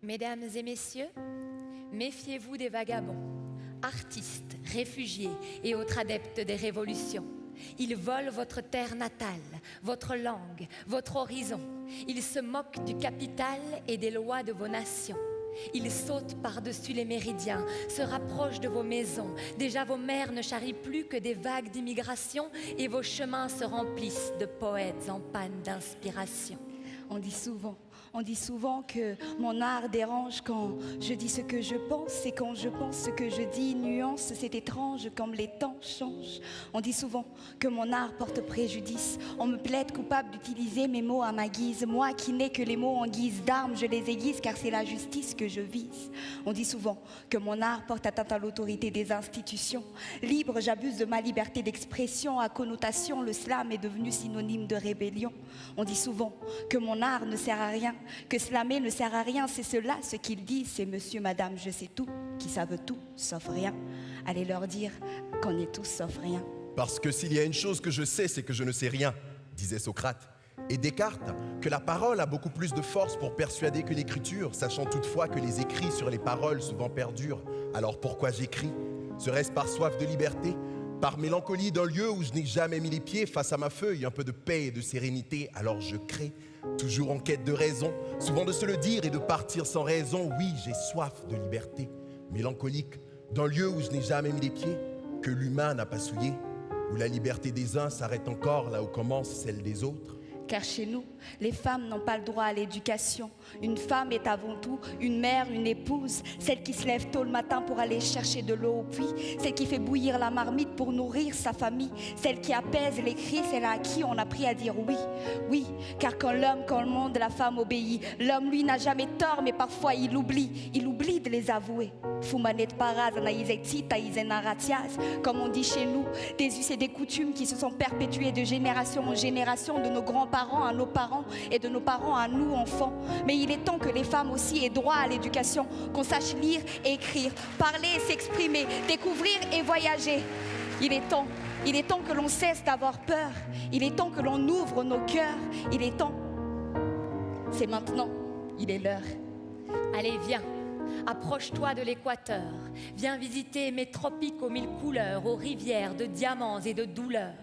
Mesdames et messieurs, méfiez-vous des vagabonds, artistes, réfugiés et autres adeptes des révolutions. Ils volent votre terre natale, votre langue, votre horizon. Ils se moquent du capital et des lois de vos nations. Ils sautent par-dessus les méridiens, se rapprochent de vos maisons. Déjà vos mers ne charrient plus que des vagues d'immigration et vos chemins se remplissent de poètes en panne d'inspiration. On dit souvent que mon art dérange quand je dis ce que je pense. Et quand je pense ce que je dis, nuance, c'est étrange comme les temps changent. On dit souvent que mon art porte préjudice. On me plaide coupable d'utiliser mes mots à ma guise. Moi qui n'ai que les mots en guise d'armes, je les aiguise car c'est la justice que je vise. On dit souvent que mon art porte atteinte à l'autorité des institutions. Libre, j'abuse de ma liberté d'expression. À connotation, le slam est devenu synonyme de rébellion. On dit souvent que mon art ne sert à rien, que slammer ne sert à rien, c'est cela ce qu'ils disent, c'est monsieur, madame, je sais tout, qui savent tout, sauf rien. Allez leur dire qu'on est tous sauf rien. Parce que s'il y a une chose que je sais, c'est que je ne sais rien, disait Socrate. Et Descartes, que la parole a beaucoup plus de force pour persuader que l'écriture, sachant toutefois que les écrits sur les paroles souvent perdurent. Alors pourquoi j'écris? Serait-ce par soif de liberté? Par mélancolie d'un lieu où je n'ai jamais mis les pieds? Face à ma feuille, un peu de paix et de sérénité, alors je crée. Toujours en quête de raison, souvent de se le dire et de partir sans raison. Oui, j'ai soif de liberté. Mélancolique d'un lieu où je n'ai jamais mis les pieds, que l'humain n'a pas souillé, où la liberté des uns s'arrête encore là où commence celle des autres. Car chez nous, les femmes n'ont pas le droit à l'éducation. Une femme est avant tout une mère, une épouse, celle qui se lève tôt le matin pour aller chercher de l'eau au puits, celle qui fait bouillir la marmite pour nourrir sa famille, celle qui apaise les cris, celle à qui on a appris à dire oui. Oui, car quand le monde, la femme obéit. L'homme, lui, n'a jamais tort, mais parfois il oublie de les avouer. Comme on dit chez nous, des us et des coutumes qui se sont perpétuées de génération en génération, de nos grands-parents à nos parents et de nos parents à nous, enfants. Mais il est temps que les femmes aussi aient droit à l'éducation, qu'on sache lire et écrire, parler et s'exprimer, découvrir et voyager. Il est temps que l'on cesse d'avoir peur. Il est temps que l'on ouvre nos cœurs. Il est temps. C'est maintenant. Il est l'heure. Allez, viens. Approche-toi de l'équateur, viens visiter mes tropiques aux mille couleurs, aux rivières de diamants et de douleurs.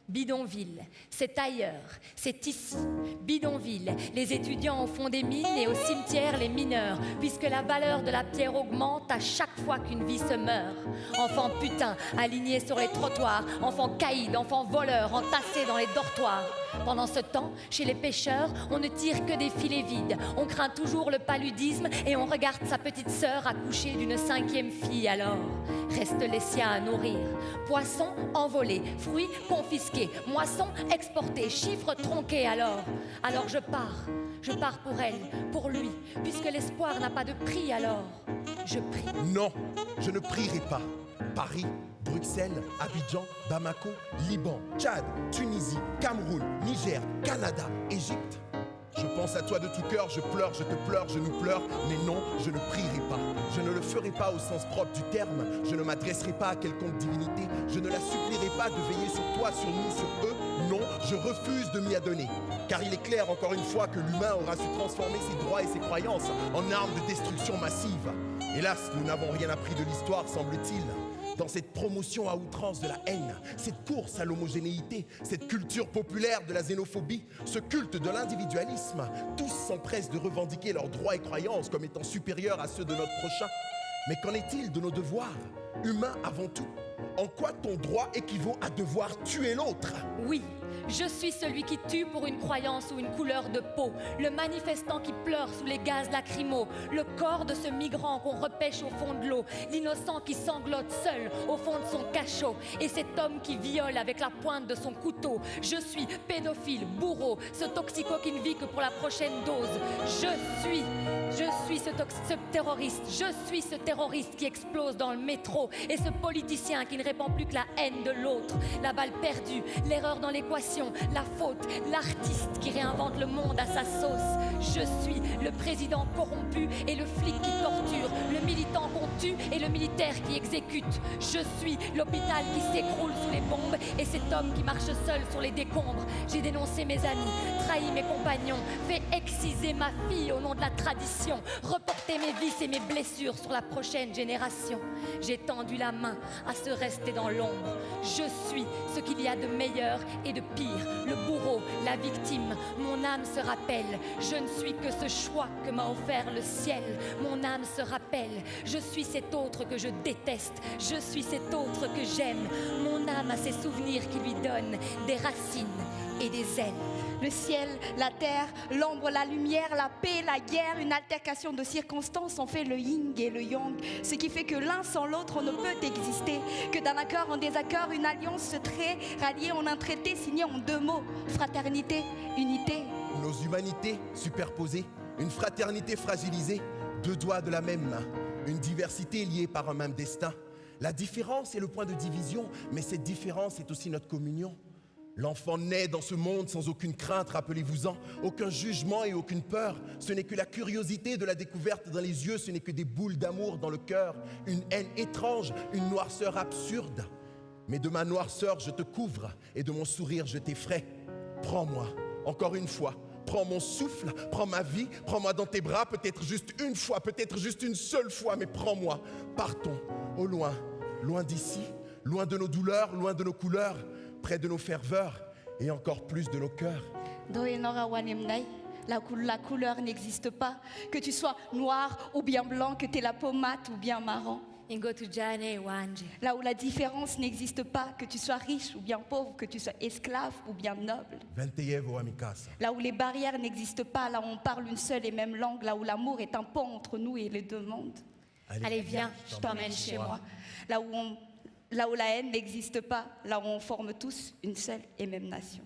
Bidonville, c'est ailleurs, c'est ici. Bidonville, les étudiants au fond des mines et au cimetière les mineurs, puisque la valeur de la pierre augmente à chaque fois qu'une vie se meurt. Enfants putains, alignés sur les trottoirs, enfants caïds, enfants voleurs, entassés dans les dortoirs. Pendant ce temps, chez les pêcheurs, on ne tire que des filets vides. On craint toujours le paludisme et on regarde sa petite sœur accoucher d'une 5e fille. Alors, restent les siens à nourrir. Poissons envolés, fruits confisqués, moissons exportées, chiffres tronqués. Alors je pars pour elle, pour lui, puisque l'espoir n'a pas de prix. Alors, je prie. Non, je ne prierai pas. Paris, Bruxelles, Abidjan, Bamako, Liban, Tchad, Tunisie, Cameroun, Niger, Canada, Égypte. Je pense à toi de tout cœur, je pleure, je te pleure, je nous pleure, mais non, je ne prierai pas. Je ne le ferai pas au sens propre du terme, je ne m'adresserai pas à quelconque divinité, je ne la supplierai pas de veiller sur toi, sur nous, sur eux. Non, je refuse de m'y adonner. Car il est clair, encore une fois, que l'humain aura su transformer ses droits et ses croyances en armes de destruction massive. Hélas, nous n'avons rien appris de l'histoire, semble-t-il. Dans cette promotion à outrance de la haine, cette course à l'homogénéité, cette culture populaire de la xénophobie, ce culte de l'individualisme, tous s'empressent de revendiquer leurs droits et croyances comme étant supérieurs à ceux de notre prochain. Mais qu'en est-il de nos devoirs, humains avant tout? En quoi ton droit équivaut à devoir tuer l'autre? Oui, je suis celui qui tue pour une croyance ou une couleur de peau, le manifestant qui pleure sous les gaz lacrymaux, le corps de ce migrant qu'on repêche au fond de l'eau, l'innocent qui sanglote seul au fond de son cachot, et cet homme qui viole avec la pointe de son couteau. Je suis pédophile, bourreau, ce toxico qui ne vit que pour la prochaine dose. Je suis ce terroriste, je suis ce terroriste qui explose dans le métro, et ce politicien qui qui ne répand plus que la haine de l'autre, la balle perdue, l'erreur dans l'équation, la faute, l'artiste qui réinvente le monde à sa sauce. Je suis le président corrompu et le flic qui torture, le militant qu'on tue et le militaire qui exécute. Je suis l'hôpital qui s'écroule sous les bombes et cet homme qui marche seul sur les décombres. J'ai dénoncé mes amis, trahi mes compagnons, fait exciser ma fille au nom de la tradition, reporté mes vices et mes blessures sur la prochaine génération. J'ai tendu la main à se rester dans l'ombre. Je suis ce qu'il y a de meilleur et de pire, le bourreau, la victime. Mon âme se rappelle, je ne suis que ce choix que m'a offert le ciel. Mon âme se rappelle, je suis cet autre que je déteste, je suis cet autre que j'aime. Mon âme a ses souvenirs qui lui donnent des racines et des ailes. Le ciel, la terre, l'ombre, la lumière, la paix, la guerre, une altercation de circonstances ont fait le yin et le yang. Ce qui fait que l'un sans l'autre, on ne peut exister. Que d'un accord en désaccord, une alliance se crée, ralliée en un traité signé en 2 mots. Fraternité, unité. Nos humanités superposées, une fraternité fragilisée, 2 doigts de la même main, une diversité liée par un même destin. La différence est le point de division, mais cette différence est aussi notre communion. L'enfant naît dans ce monde sans aucune crainte, rappelez-vous-en, aucun jugement et aucune peur. Ce n'est que la curiosité de la découverte dans les yeux, ce n'est que des boules d'amour dans le cœur, une haine étrange, une noirceur absurde. Mais de ma noirceur je te couvre et de mon sourire je t'effraie. Prends-moi, encore une fois, prends mon souffle, prends ma vie, prends-moi dans tes bras, peut-être juste une fois, peut-être juste une seule fois, mais prends-moi. Partons au loin, loin d'ici, loin de nos douleurs, loin de nos couleurs, près de nos ferveurs et encore plus de nos cœurs. La couleur n'existe pas, que tu sois noir ou bien blanc, que tu aies la peau mate ou bien marron. Là où la différence n'existe pas, que tu sois riche ou bien pauvre, que tu sois esclave ou bien noble. Là où les barrières n'existent pas, là où on parle une seule et même langue, là où l'amour est un pont entre nous et les 2 mondes. Allez, viens, je t'emmène chez moi. Là où la haine n'existe pas, là où on forme tous une seule et même nation.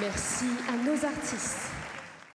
Merci à nos artistes.